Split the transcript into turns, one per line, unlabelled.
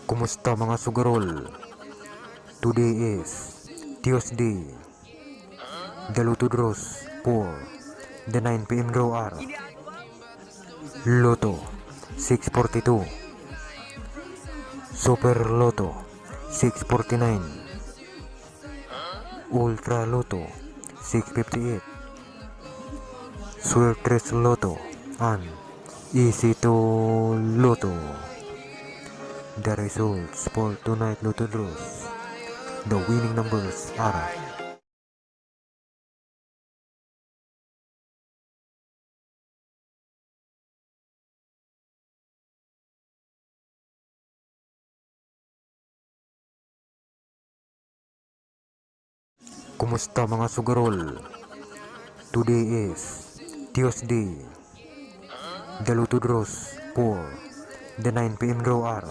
Kumusta mga sugarol? Today is Tuesday, the Lotto draws for the 9 PM draw are Lotto 642, Super Lotto 649, Ultra Lotto 658, Swertres Lotto, and Easy to Lotto. The results for tonight Lotto draws. The winning numbers are Kumusta mga sugarol? Today is Tuesday, the Lotto draws for the 9 PM draw are